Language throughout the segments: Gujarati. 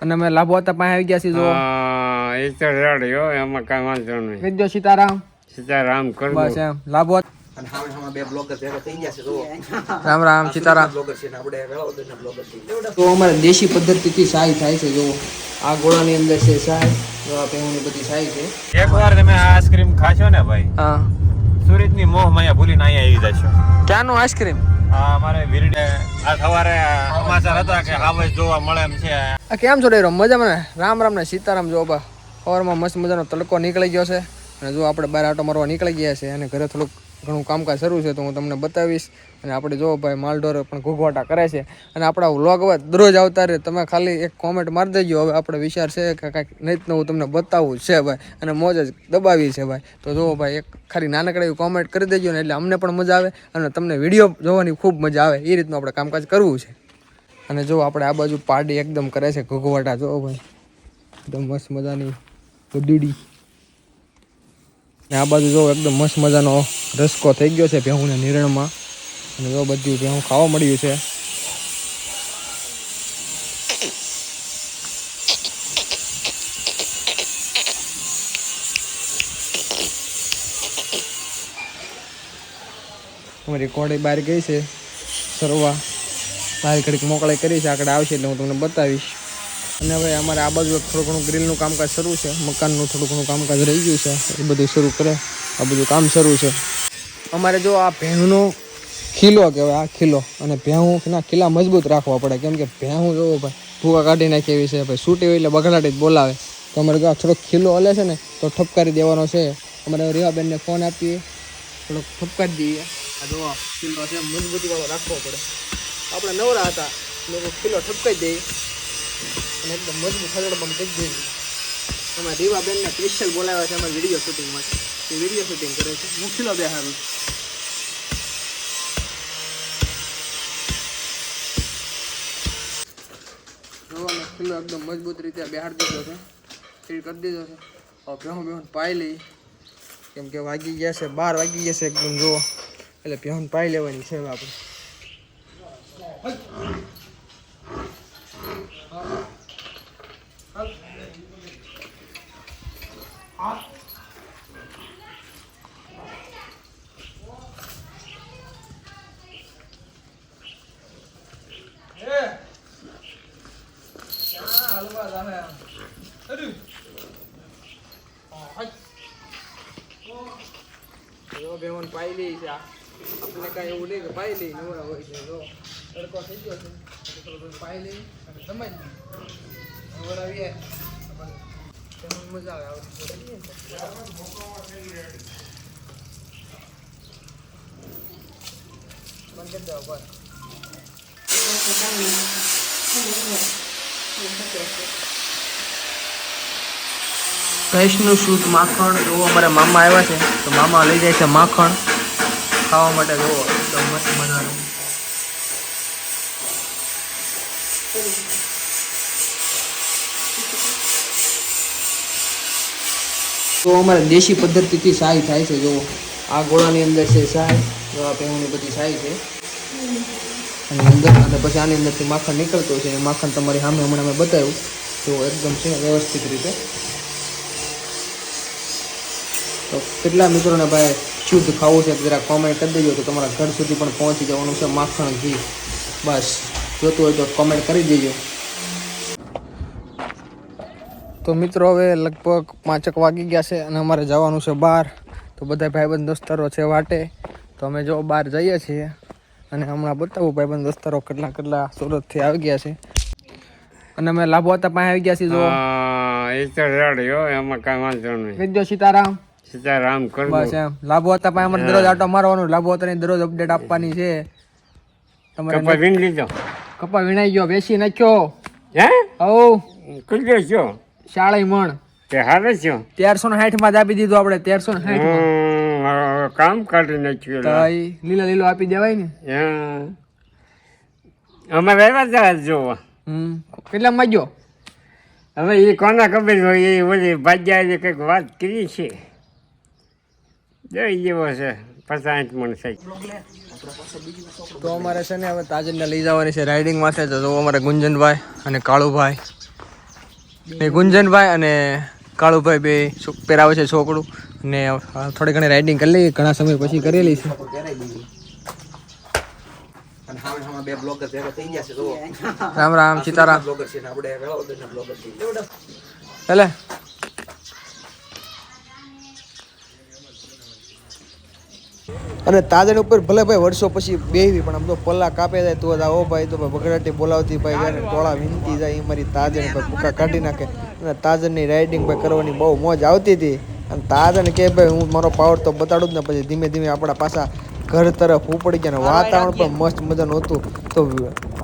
અને અમે લાભો હતા પાસે આવી ગયા છીએ. જો એ તો રેડી હો, એમાં કઈ વાંધો નહીં. વિદ્યો સીતારામ સીતારામ કર બસ એમ લાભો. અને હાવણ બે બ્લોગર ભેગા થઈ ગયા છે. જો રામ રામ સીતારામ. બ્લોગર છે ને આપણે વેળાવદરના બ્લોગર છે. તો અમારે દેશી પદ્ધતિથી સાય થાય છે. જો આ ગોળાની અંદર છે સાય, જો આ પેહુની બધી સાય છે. એકવાર તમે આ આઈસ્ક્રીમ ખાશો ને ભાઈ, હા, સુરતની મોહ માયા ભૂલીને અહીંયા આવી જશો. ક્યાંનું આઈસ્ક્રીમ? આ અમારે વીરડે આ સવારે સમાચાર હતા કે હાવજ જોવા મળે એમ છે. આ કેમ છો ડેરો? મજામાં ને? રામ રામ ને સીતારામ. જો બા સવારમાં મસ્ત મજાનો તડકો નીકળી ગયો છે અને જો આપણે બહાર આટો મારવા નીકળી ગયા છે અને ઘરે થોડુંક ઘણું કામકાજ શરૂ છે તો હું તમને બતાવીશ. અને આપણે જો ભાઈ માલઢોર પણ ઘૂઘવાટા કરે છે અને આપણા વ્લોગ હવે દરરોજ આવતા રહે. તમે ખાલી એક કોમેન્ટ મારી દેજો. હવે આપણે વિચાર છે કે કાંઈક નહીં નવું તમને બતાવવું છે ભાઈ, અને મોજ જ દબાવી છે ભાઈ. તો જો ભાઈ એક ખાલી નાનકડી એવી કોમેન્ટ કરી દેજો ને એટલે અમને પણ મજા આવે અને તમને વિડીયો જોવાની ખૂબ મજા આવે. એ રીતનું આપણે કામકાજ કરવું છે. અને જો આપણે આ બાજુ પાર્ટી એકદમ કરે છે ઘૂઘવાટા. જો ભાઈ એકદમ મસ્ત મજાની ગદુડી. ને આ બાજુ જો એકદમ મસ્ત મજાનો રસકો થઈ ગયો છે ભેહુંને નિરણમાં. અને જો બધું ભેહું ખાવા મળ્યું છે. અમારી કોડી બહાર ગઈ છે સરવા, બહાર ઘડીક મોકળાઈ કરી છે. આગળ આવશે એટલે હું તમને બતાવીશ. અને હવે અમારે આ બાજુ થોડું ઘણું ગ્રીલનું કામકાજ શરૂ છે. મકાનનું થોડું ઘણું કામકાજ રહી ગયું છે, એ બધું શરૂ કરે. આ બધું કામ શરૂ છે. અમારે જો આ ભેહુંનો ખીલો કહેવાય, આ ખીલો. અને ભેહુંના ખીલા મજબૂત રાખવા પડે, કેમ કે ભેહું જોવો ભાઈ ભૂકા કાઢી નાખે એવી છે ભાઈ. સૂટી હોય એટલે બગડાટી જ બોલાવે. તો અમારે જો થોડોક ખીલો હલે છે ને તો ઠપકારી દેવાનો છે. અમારે રીવાબેનને ફોન આપીએ, થોડોક ઠપકારી દઈએ. આ જો ખીલો છે મજબૂતીવાળો રાખવો પડે. આપણે નવરા હતા લોકો ખીલો ઠપકાઈ દઈએ અને એકદમ મજબૂત હજડબમ થઈ જાય. એમાં રીવાબેનને સ્પેશિયલ બોલાવ્યા છે અમારે વિડીયો શૂટિંગ માટે. એ વિડીયો શૂટિંગ કરે છે. હું ખીલો બેહારું. જોવાનો ખીલો એકદમ મજબૂત રીતે બેહાડી દીધો છે, ફીટ કરી દીધો છે. હવે ભેહું પાઈ લઈ, કેમ કે વાગી ગયા છે 12 વાગી ગયા છે એકદમ. જો એટલે ભેહું પાઈ લેવાની છે હવે આપણે. ભેહું પાઈ લઈ છે. આપણે કાંઈ એવું નહીં કે પાઈ લઈ નવરા હોય છે. જો તડકો થઈ ગયો છે એટલે થોડું પાઈ લઈ અને સમાઈ લઈ નવરાવીએ. મજા આવે. બંધ કરી દેવા બસ. ભેંસનું શુદ્ધ માખણ. જો અમારા મામા આવ્યા છે તો મામા લઈ જાય છે માખણ ખાવા માટે. જો એકદમ મસ્ત મજાનું. તો અમારે દેશી પદ્ધતિથી સાય થાય છે. જો આ ગોળાની અંદર છે સાય, જો આ ભેહુંની બધી સાય છે અને અંદર. અને પછી આની અંદરથી માખણ નીકળતું છે. માખણ તમારી સામે હમણાં મેં બતાવ્યું. તો એકદમ છે વ્યવસ્થિત રીતે. તો કેટલા મિત્રોને ભાઈ શુદ્ધ ખાવું છે જરા કોમેન્ટ કરી દેજો, તો તમારા ઘર સુધી પણ પહોંચી જવાનું છે માખણ ઘી. બસ જોતું હોય તો કોમેન્ટ કરી દેજો. તો મિત્રો હવે લગભગ 5 વાગી ગયા છે અને અમારે જવાનું છે બહાર. તો બધા ભાઈબંધ દોસ્તારો છે વાટે. તો અમે જો બહાર જઈએ છીએ અને હમણાં બતાવું ભાઈબંધ દોસ્તારો કેટલા કેટલા સુરતથી આવી ગયા છે. અને અમે લાભો હતા પાસે આવી ગયા છીએ. જો એ તો રેડી હો, એમાં કઈ વાંધો નહીં. વિદ્યો સીતારામ. સીતારામ કર બસ એમ લાભો હતા પાસે અમારે દરરોજ આટો મારવાનું. લાભો હતા દરરોજ અપડેટ આપવાની છે. તમારે કપા વીણ લીધો? કપા વીણાઈ ગયો, વેચી નાખ્યો. હે હવ કેટલો છો? 40 મણ. તે હારે છો? 1360 માં જ આપી દીધું આપણે. 1360 માં કામ કાઢી નાખ્યું. તો લીલો લીલો આપી દેવાય ને. અમારે આવ્યા હતા જોવા. કેટલા માં ગયો? હવે એ કોના ખબર હોય, એ બધી ભાગ્યા કંઈક વાત કરી છે. જોઈ જેવો છે 50 મણ સાઈડ. તો અમારે છે ને હવે તાજરને લઈ જવાની છે રાઇડિંગ માટે. તો અમારે ગુંજનભાઈ અને કાળુભાઈ ને ગુંજનભાઈ અને કાળુભાઈ બે પહેરાવે છે છોકરું ને થોડી ઘણી રાઇડિંગ કરી લઈએ ઘણા સમય પછી કરેલી છે. અને હામે હામે બે બ્લોગર ભેગા થઈ ગયા છે જોવો. રામ રામ સીતારામ. બ્લોગર છે ને આપણે વેળાવદરના બ્લોગર છે. એટલે અને તાજણ ઉપર ભલે ભાઈ વર્ષો પછી બેહવી પણ આમ તો પલ્લા કાપે જાય તો ઓ ભાઈ તો ભાઈ બગડાટી બોલાવતી ભાઈ જાય ટોળા વીનતી જાય એ મારી તાજણ ભાઈ ભૂકા કાઢી નાખે અને તાજણની રાઇડિંગ ભાઈ કરવાની બહુ મોજ આવતી હતી. અને તાજણ કે ભાઈ હું મારો પાવર તો બતાડું જ ને પછી ધીમે ધીમે આપણા પાછા ઘર તરફ ઉપડી ગયા ને વાતાવરણ પણ મસ્ત મજાનું હતું. તો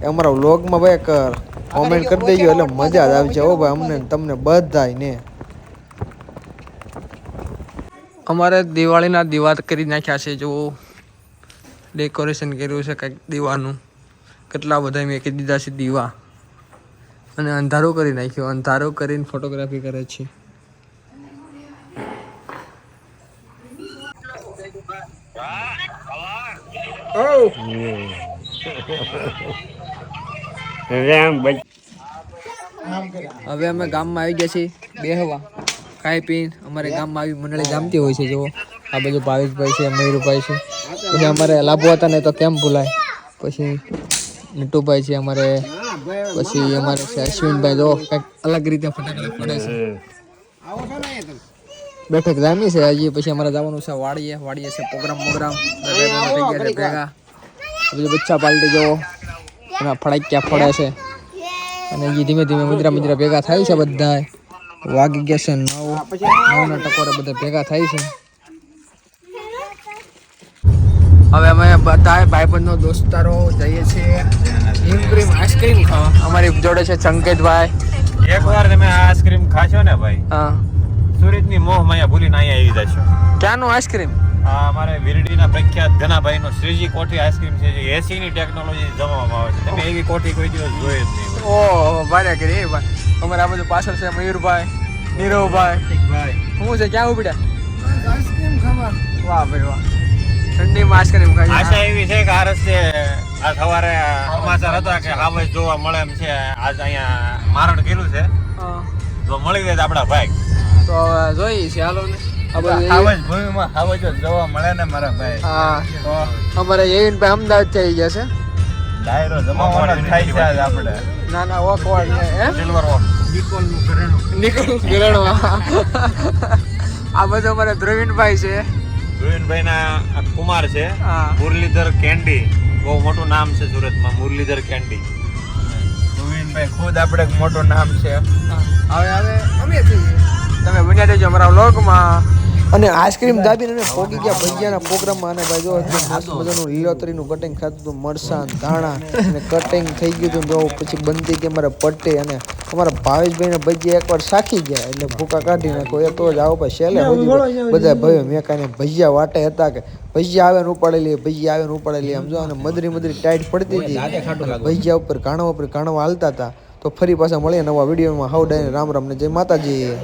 અમારા વ્લોગમાં ભાઈ કોમેન્ટ કરી દેજો એટલે મજા જ આવી જાય ઓ ભાઈ અમને તમને બધાય ને. અમારે દિવાળીના દીવા કરી નાખ્યા છે જો ડેકોરેશન કર્યું છે કંઈક દીવાનું કેટલા બધા મેં કહી દીધા છે દીવા અને અંધારું કરી નાખ્યું અંધારું કરીને ફોટોગ્રાફી કરે છે. હવે અમે ગામમાં આવી ગયા છીએ બેહવા ખાઈ પીને. અમારે ગામમાં આવી મંડળી જામતી હોય છે જો આ બાજુ ભાવેશભાઈ છે મયુરભાઈ છે પછી અમારે લાભો હતા ને તો કેમ ભૂલાય પછી નીટુભાઈ છે અમારે પછી અમારે છે અશ્વિનભાઈ જો કંઈક અલગ રીતે ફટાકડા ફોડે છે. બેઠક જામી છે હજી પછી અમારે જવાનું છે વાડીએ છે પ્રોગ્રામ થઈ ગયા છે ભેગા પછી બચ્ચા પાલટી જો એના ફડાક્યા ફોડે છે અને હજી ધીમે ધીમે મુદ્રા ભેગા થાય છે બધા વાગી ગયા છે 9 ના ટકોરે બધા ભેગા થાય છે. હવે અમે બધા ભાઈબંધનો દોસ્તારો જઈએ છીએ હિમક્રીમ આઈસ્ક્રીમ ખાવા. અમારી જોડે છે સંકેતભાઈ. એકવાર તમે આ આઈસ્ક્રીમ ખાશો ને ભાઈ, હા સુરતની મોહ માયા ભૂલીને અહીંયા આવી જશો. ક્યાંનું આઈસ્ક્રીમ? આ અમારે વીરડીના પ્રખ્યાત ઘનાભાઈનો શ્રીજી કોઠી આઈસ્ક્રીમ છે જે એસીની ટેકનોલોજી જમાવવામાં આવે છે. તમે એવી કોઠી કોઈ દિવસ જોઈ જ નહીં. ઓહ ભારે કરી એ ભાઈ. અમારે આ બધું પાછળ છે મયુરભાઈ, નીરવભાઈ. શું છે ક્યાં ઉપડ્યા? આઈસ્ક્રીમ ખાવા. વાહ ભાઈ વાહ, ઠંડીમાં આઈસ્ક્રીમ ખાઈ. આશા એવી છે કે આ રસ્તે આ સવારે સમાચાર હતા કે હાવજ જોવા મળે એમ છે. આજ અહીંયા મારણ કર્યું છે, જો મળી જાય તો આપણા ભાઈ. તો જોઈ છે હાલો ને હાવજ ભૂમિમાં હાવજ જોવા મળે ને મારા ભાઈ. હા તો અમારે એવિનભાઈ અમદાવાદ થઈ ગયા છે. ડાયરો જમાવાનો થાય છે આજ આપણે. ના ના વોક વાળ હે સિલ્વર વોક નિકોલ ઘરેણો. આ બધું અમારે ધ્રુવીનભાઈ છે. ધ્રુવીનભાઈ ના કુમાર છે હા. મુરલીધર કેન્ડી, બહુ મોટું નામ છે સુરતમાં મુરલીધર કેન્ડી. ધ્રુવીનભાઈ ખુદ આપણે મોટું નામ છે. હવે અમે તમે બન્યા રહેજો અમારા વ્લોગમાં. અને આઈસ્ક્રીમ દાબીને અમે પોગી ગયા ભજીયાના પ્રોગ્રામમાં. અને ભાઈ જો મસ્ત મજાનું લીલોતરીનું કટિંગ થતું હતું, મરસાં ધાણા અને કટિંગ થઈ ગયું હતું. જો પછી બનતી કે અમારે પટ્ટે અને અમારા ભાવેશભાઈને ભજીયા એકવાર શાખી ગયા એટલે ભૂકા કાઢી નાખો એ તો જ આવો ભાઈ છેલ્લે બધા ભાઈઓ મેં કાંઈ ભજીયા વાટે હતા કે ભજીયા આવે ને ઉપાડેલી આમ જો અને મદરી ટાઈટ પડતી હતી. ભજીયા ઉપર ઘાણવા હાલતા હતા. તો ફરી પાછા મળીએ નવા વિડીયોમાં. હાઉ ડાયને રામ રામ ને જય માતાજી.